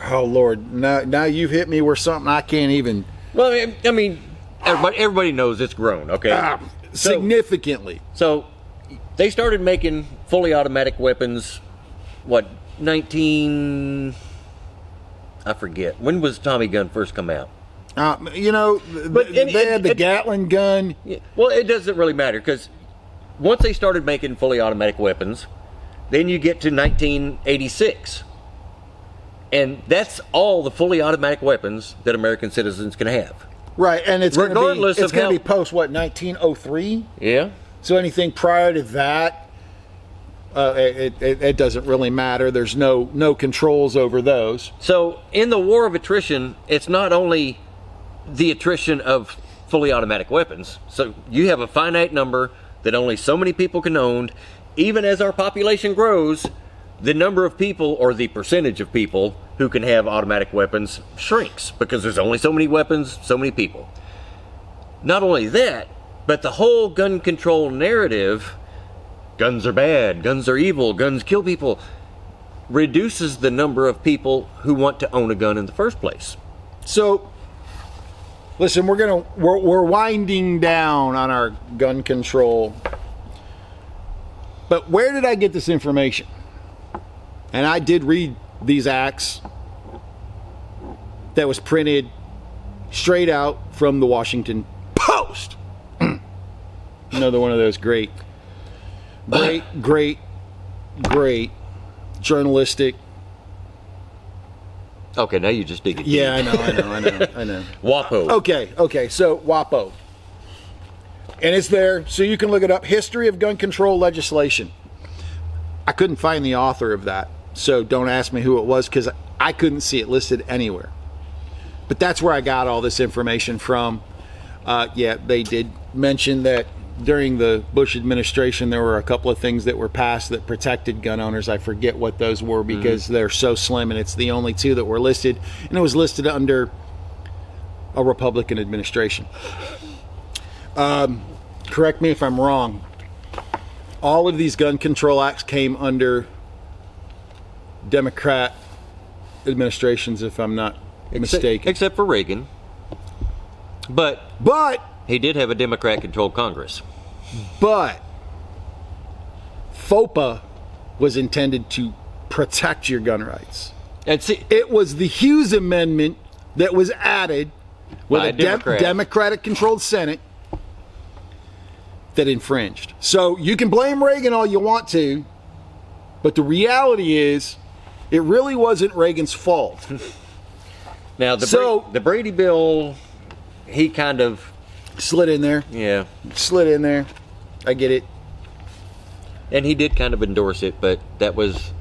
A: Oh, Lord. Now you've hit me with something I can't even...
B: Well, I mean everybody knows it's grown, okay?
A: Significantly.
B: So they started making fully automatic weapons, I forget. When was Tommy gun first come out?
A: They had the Gatling gun.
B: Yeah, well, it doesn't really matter, because once they started making fully automatic weapons, then you get to 1986. And that's all the fully automatic weapons that American citizens can have.
A: Right, and it's going to be post, 1903?
B: Yeah.
A: So anything prior to that, it doesn't really matter. There's no controls over those.
B: So in the war of attrition, it's not only the attrition of fully automatic weapons. So you have a finite number that only so many people can own. Even as our population grows, the number of people, or the percentage of people who can have automatic weapons, shrinks because there's only so many weapons, so many people. Not only that, but the whole gun control narrative, guns are bad, guns are evil, guns kill people, reduces the number of people who want to own a gun in the first place.
A: So, listen, we're winding down on our gun control. But where did I get this information? And I did read these acts that was printed straight out from the Washington Post. Another one of those great journalistic.
B: Okay, now you just dig it.
A: Yeah, I know.
B: WAPO.
A: Okay, so WAPO. And it's there, so you can look it up. History of Gun Control Legislation. I couldn't find the author of that, so don't ask me who it was, because I couldn't see it listed anywhere. But that's where I got all this information from. They did mention that during the Bush administration, there were a couple of things that were passed that protected gun owners. I forget what those were, because they're so slim, and it's the only two that were listed. And it was listed under a Republican administration. Correct me if I'm wrong. All of these gun control acts came under Democrat administrations, if I'm not mistaken.
B: Except for Reagan. But he did have a Democrat-controlled Congress.
A: But FOPA was intended to protect your gun rights.
B: And see,
A: It was the Hughes Amendment that was added with
B: By
A: a
B: a Democrat.
A: Democratic-controlled Senate that infringed. So you can blame Reagan all you want to, but the reality is it really wasn't Reagan's fault.
B: now the Brady bill, he kind of,
A: Slid in there.
B: yeah,
A: Slid in there. I get it.
B: and he did kind of endorse it, but that was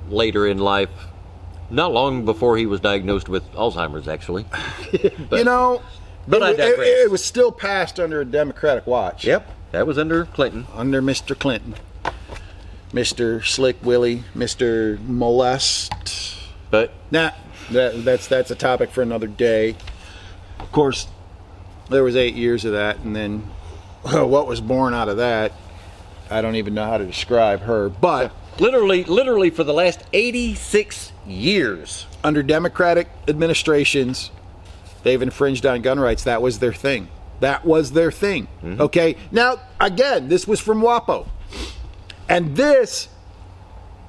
B: later in life, not long before he was diagnosed with Alzheimer's, actually.
A: You know,
B: but I digress.
A: it was still passed under a Democratic watch.
B: Yep, that was under Clinton.
A: Under Mr. Clinton. Mr. Slick Willie, Mr. Molest.
B: But
A: Nah, that's a topic for another day. Of course, there was 8 years of that, and then what was born out of that, I don't even know how to describe her. But
B: literally for the last 86 years,
A: under Democratic administrations, they've infringed on gun rights. That was their thing. That was their thing. Okay? Now, again, this was from WAPO. And this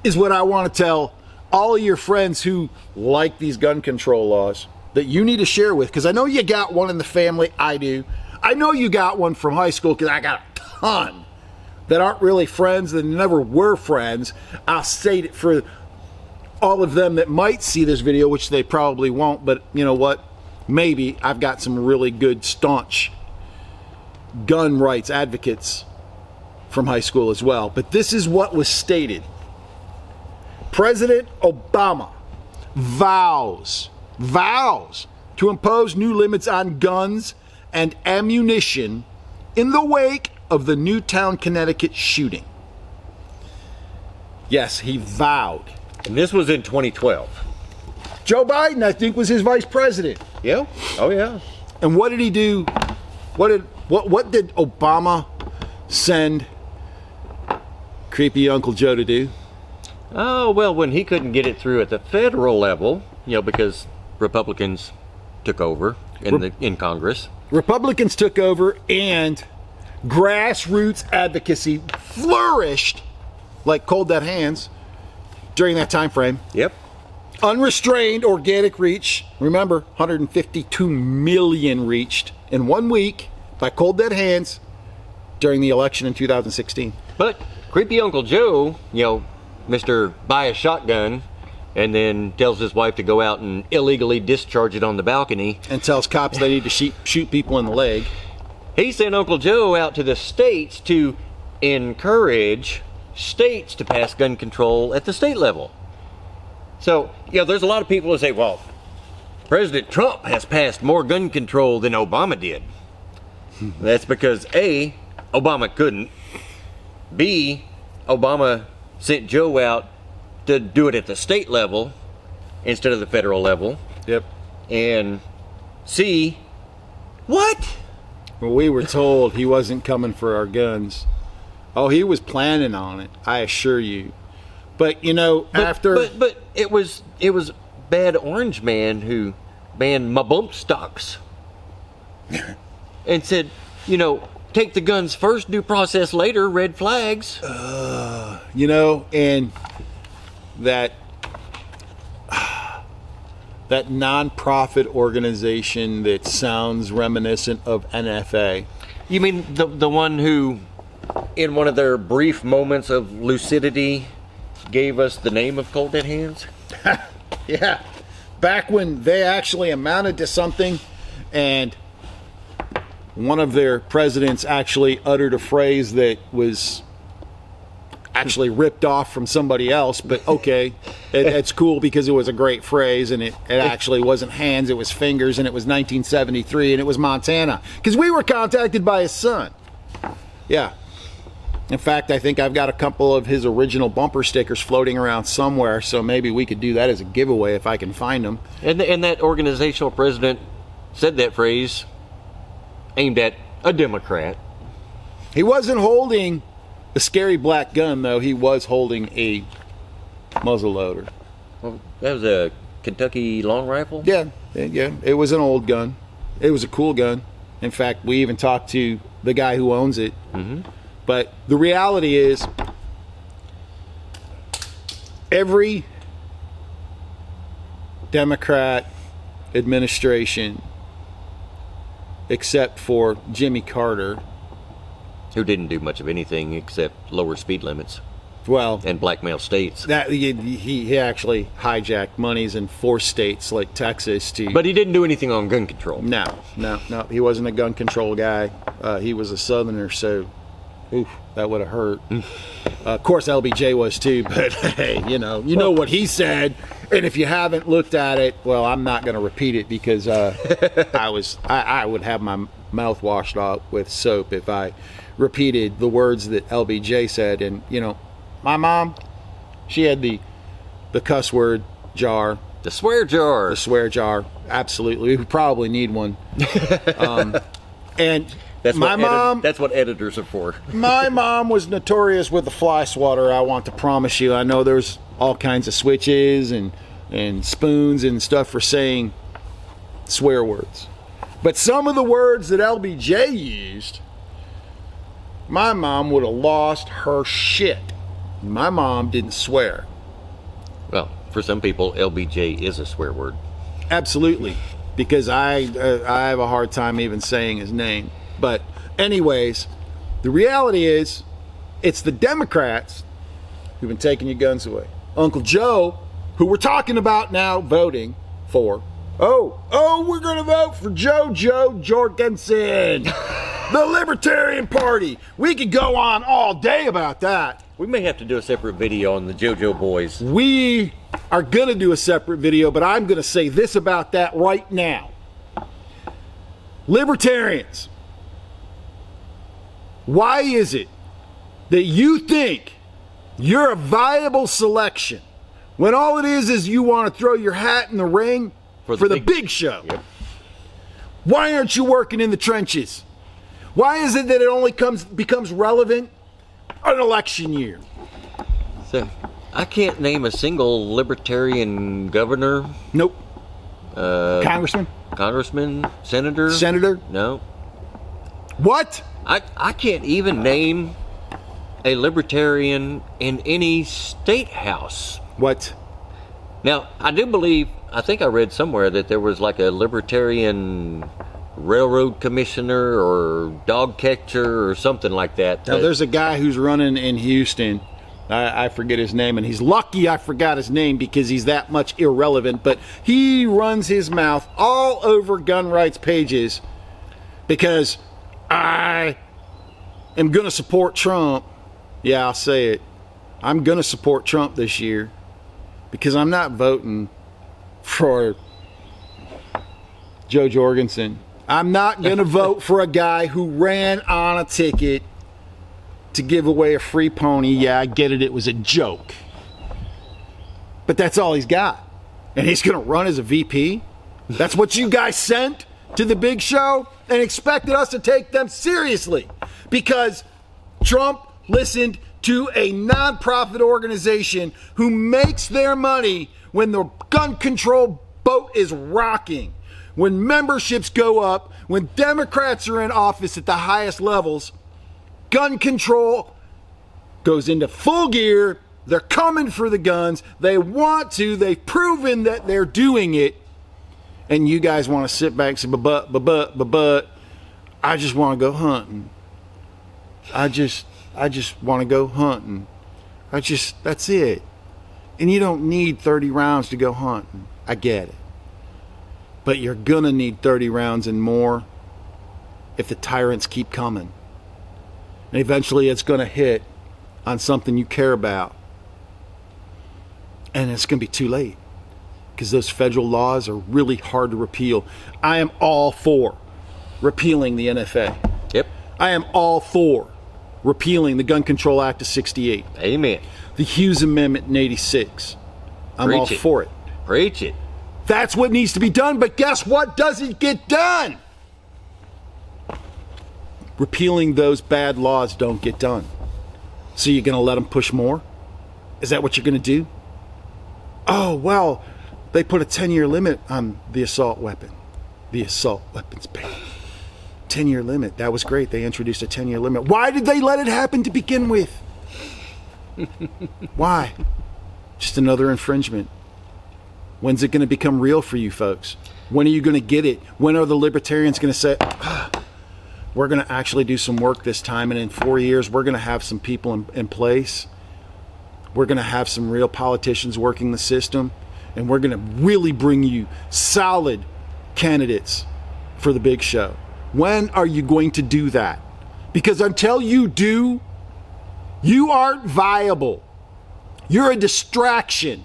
A: is what I want to tell all of your friends who like these gun control laws that you need to share with, because I know you got one in the family. I do. I know you got one from high school, because I got a ton that aren't really friends, that never were friends. I'll say it for all of them that might see this video, which they probably won't, but you know what? Maybe I've got some really good, staunch gun rights advocates from high school as well. But this is what was stated. President Obama vows to impose new limits on guns and ammunition in the wake of the Newtown, Connecticut shooting. Yes, he vowed.
B: and this was in 2012.
A: Joe Biden, I think, was his vice president.
B: Yeah. Oh yeah.
A: And what did he do? What did Obama send creepy Uncle Joe to do?
B: Oh well, when he couldn't get it through at the federal level, because Republicans took over in Congress.
A: Republicans took over, and grassroots advocacy flourished like cold dead hands during that time frame.
B: Yep.
A: Unrestrained organic reach. Remember, 152 million reached in 1 week by cold dead hands during the election in 2016.
B: But creepy Uncle Joe, Mr. Buy a shotgun, and then tells his wife to go out and illegally discharge it on the balcony.
A: And tells cops they need to shoot people in the leg.
B: He sent Uncle Joe out to the states to encourage states to pass gun control at the state level. So, there's a lot of people who say, well, President Trump has passed more gun control than Obama did. That's because A, Obama couldn't. B, Obama sent Joe out to do it at the state level instead of the federal level.
A: Yep.
B: And C, what?
A: Well, we were told he wasn't coming for our guns. Oh, he was planning on it, I assure you. But
B: But it was Bad Orange Man who banned my bump stocks and said, take the guns first, due process later, red flags.
A: And that non-profit organization that sounds reminiscent of NFA.
B: You mean the one who, in one of their brief moments of lucidity, gave us the name of Cold Dead Hands?
A: Yeah. Back when they actually amounted to something, and one of their presidents actually uttered a phrase that was actually ripped off from somebody else, but okay, it's cool because it was a great phrase, and it actually wasn't hands, it was fingers, and it was 1973, and it was Montana, because we were contacted by his son. Yeah. In fact, I think I've got a couple of his original bumper stickers floating around somewhere, so maybe we could do that as a giveaway if I can find them.
B: And that organizational president said that phrase aimed at a Democrat.
A: He wasn't holding a scary black gun, though. He was holding a muzzle loader.
B: Well, that was a Kentucky long rifle?
A: Yeah. It was an old gun. It was a cool gun. In fact, we even talked to the guy who owns it. But the reality is, every Democrat administration, except for Jimmy Carter,
B: Who didn't do much of anything except lower speed limits
A: well,
B: and blackmail states.
A: that he actually hijacked monies in 4 states like Texas to.
B: But he didn't do anything on gun control.
A: No, he wasn't a gun control guy. He was a Southerner, so oof, that would have hurt. Of course, LBJ was too, but hey, you know what he said. And if you haven't looked at it, well, I'm not going to repeat it because I would have my mouth washed out with soap if I repeated the words that LBJ said. And my mom, she had the cuss word jar.
B: The swear jar.
A: The swear jar, absolutely. We probably need one. And
B: That's
A: my mom.
B: That's what editors are for.
A: My mom was notorious with the fly swatter. I want to promise you. I know there's all kinds of switches and spoons and stuff for saying swear words, but some of the words that LBJ used, my mom would have lost her shit. My mom didn't swear.
B: Well, for some people, LBJ is a swear word.
A: Absolutely, because I have a hard time even saying his name. But anyways, the reality is, it's the Democrats who've been taking your guns away. Uncle Joe, who we're talking about now voting for. Oh, we're going to vote for Joe Jorgensen, the Libertarian Party. We could go on all day about that.
B: We may have to do a separate video on the JoJo boys.
A: We are going to do a separate video, but I'm going to say this about that right now. Libertarians, why is it that you think you're a viable selection when all it is you want to throw your hat in the ring for the big show?
B: Yep.
A: Why aren't you working in the trenches? Why is it that it only becomes relevant an election year?
B: So, I can't name a single libertarian governor.
A: Nope. Congressman?
B: Senator?
A: Senator?
B: No.
A: What?
B: I can't even name a libertarian in any state house.
A: What?
B: Now, I think I read somewhere that there was like a libertarian railroad commissioner or dog catcher or something like that.
A: Now, there's a guy who's running in Houston. I forget his name, and he's lucky I forgot his name because he's that much irrelevant, but he runs his mouth all over gun rights pages because I am going to support Trump. Yeah, I'll say it. I'm going to support Trump this year because I'm not voting for Joe Jorgensen. I'm not going to vote for a guy who ran on a ticket to give away a free pony. Yeah, I get it. It was a joke. But that's all he's got. And he's going to run as a VP? That's what you guys sent to the big show and expected us to take them seriously because Trump listened to a nonprofit organization who makes their money when the gun control boat is rocking, when memberships go up, when Democrats are in office at the highest levels. Gun control goes into full gear. They're coming for the guns. They want to. They've proven that they're doing it. And you guys want to sit back and say, but, I just want to go hunting. I just want to go hunting. That's it. And you don't need 30 rounds to go hunting. I get it. But you're going to need 30 rounds and more if the tyrants keep coming. And eventually it's going to hit on something you care about. And it's going to be too late because those federal laws are really hard to repeal. I am all for repealing the NFA.
B: Yep.
A: I am all for repealing the Gun Control Act of 68.
B: Amen.
A: The Hughes Amendment in 86. I'm all for it.
B: Preach it.
A: That's what needs to be done, but guess what doesn't get done? Repealing those bad laws don't get done. So you're going to let them push more? Is that what you're going to do? Oh, well, they put a 10-year limit on the assault weapon. The assault weapons ban. 10-year limit. That was great. They introduced a 10-year limit. Why did they let it happen to begin with? Why? Just another infringement. When's it going to become real for you folks? When are you going to get it? When are the libertarians going to say, we're going to actually do some work this time, and in 4 years, we're going to have some people in place. We're going to have some real politicians working the system, and we're going to really bring you solid candidates for the big show. When are you going to do that? Because until you do, you aren't viable. You're a distraction.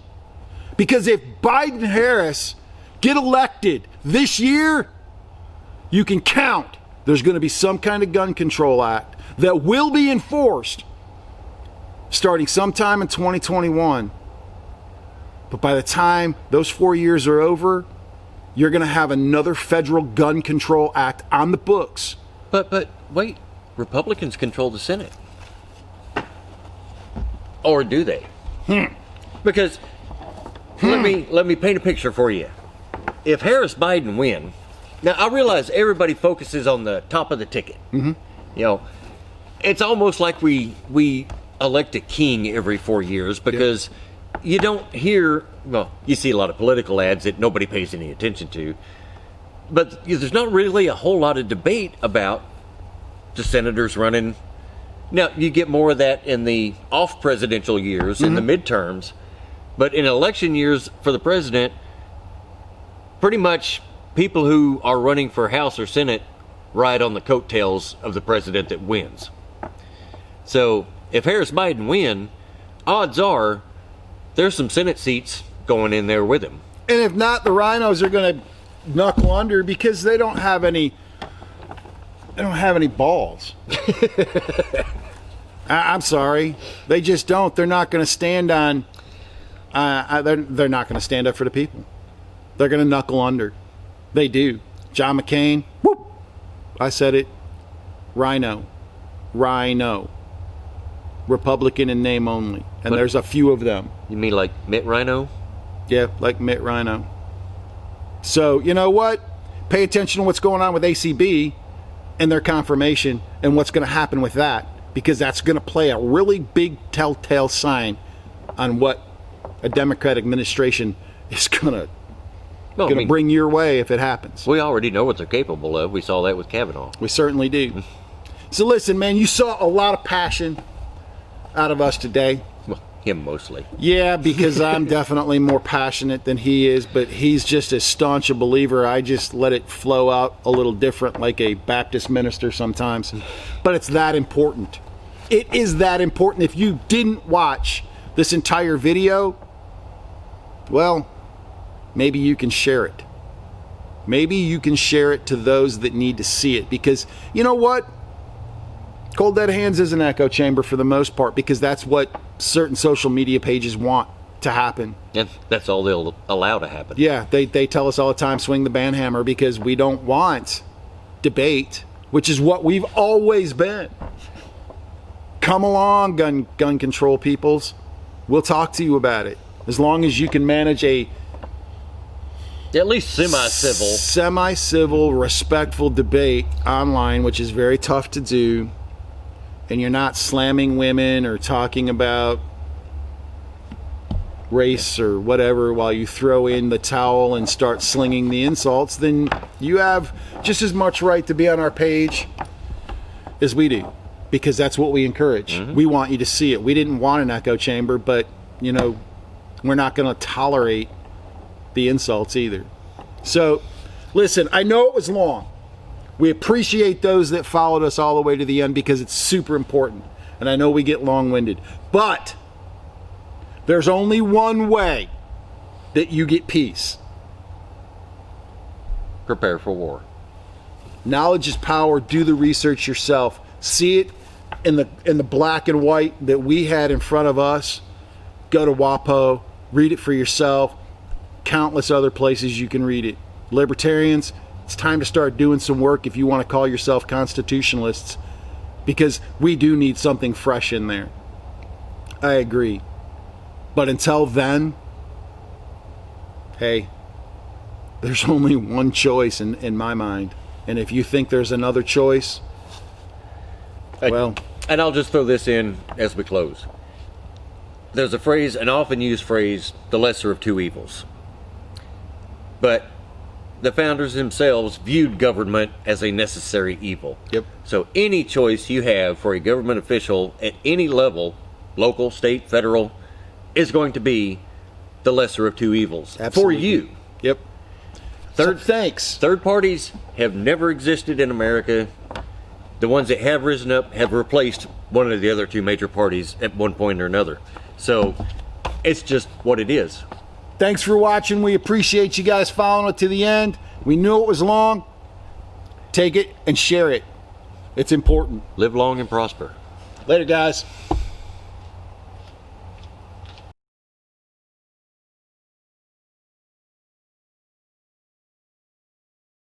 A: Because if Biden and Harris get elected this year, you can count there's going to be some kind of gun control act that will be enforced starting sometime in 2021. But by the time those 4 years are over, you're going to have another federal gun control act on the books.
B: But wait, Republicans control the Senate. Or do they? Because let me paint a picture for you. If Harris Biden win, now I realize everybody focuses on the top of the ticket. You know, it's almost like we elect a king every 4 years because you don't hear, well, you see a lot of political ads that nobody pays any attention to, but there's not really a whole lot of debate about the senators running. Now, you get more of that in the off-presidential years, in the midterms, but in election years for the president, pretty much people who are running for House or Senate ride on the coattails of the president that wins. So if Harris Biden win, odds are there's some Senate seats going in there with him.
A: And if not, the rhinos are going to knuckle under because they don't have any balls. I'm sorry. They just don't. They're not going to stand on they're not going to stand up for the people. They're going to knuckle under. They do. John McCain, whoop. I said it. Rhino. Republican in name only. And
B: But-
A: there's a few of them.
B: You mean like Mitt Rhino?
A: Yeah, like Mitt Rhino. So, you know what? Pay attention to what's going on with ACB and their confirmation and what's going to happen with that, because that's going to play a really big telltale sign on what a Democratic administration is going to bring your way if it happens.
B: We already know what they're capable of. We saw that with Kavanaugh.
A: We certainly do. So listen, man, you saw a lot of passion out of us today.
B: Well, him mostly.
A: Yeah, because I'm definitely more passionate than he is, but he's just as staunch a believer. I just let it flow out a little different like a Baptist minister sometimes. But it's that important. It is that important. If you didn't watch this entire video, well, maybe you can share it. Maybe you can share it to those that need to see it. Because you know what? Cold Dead Hands is an echo chamber for the most part, because that's what certain social media pages want to happen.
B: And that's all they'll allow to happen.
A: Yeah, they tell us all the time, swing the banhammer, because we don't want debate, which is what we've always been. Come along, gun control peoples. We'll talk to you about it. As long as you can manage a
B: At least semi-civil,
A: respectful debate online, which is very tough to do, and you're not slamming women or talking about race or whatever while you throw in the towel and start slinging the insults, then you have just as much right to be on our page as we do, because that's what we encourage. We want you to see it. We didn't want an echo chamber, but, you know, we're not going to tolerate the insults either. So, listen, I know it was long. We appreciate those that followed us all the way to the end because it's super important. And I know we get long-winded. But there's only one way that you get peace.
B: prepare for war.
A: Knowledge is power. Do the research yourself. See it in the black and white that we had in front of us. Go to WAPO. Read it for yourself. Countless other places you can read it. Libertarians, it's time to start doing some work if you want to call yourself constitutionalists, because we do need something fresh in there. I agree. But until then, hey, there's only one choice in my mind. And if you think there's another choice, well,
B: and I'll just throw this in as we close. There's a phrase, an often used phrase, the lesser of two evils. But the founders themselves viewed government as a necessary evil.
A: Yep.
B: So any choice you have for a government official at any level, local, state, federal, is going to be the lesser of two evils
A: Absolutely.
B: for you.
A: Yep. Thanks.
B: Third parties have never existed in America. The ones that have risen up have replaced one of the other two major parties at one point or another. So it's just what it is.
A: Thanks for watching. We appreciate you guys following it to the end. We knew it was long. Take it and share it. It's important.
B: Live long and prosper.
A: Later, guys.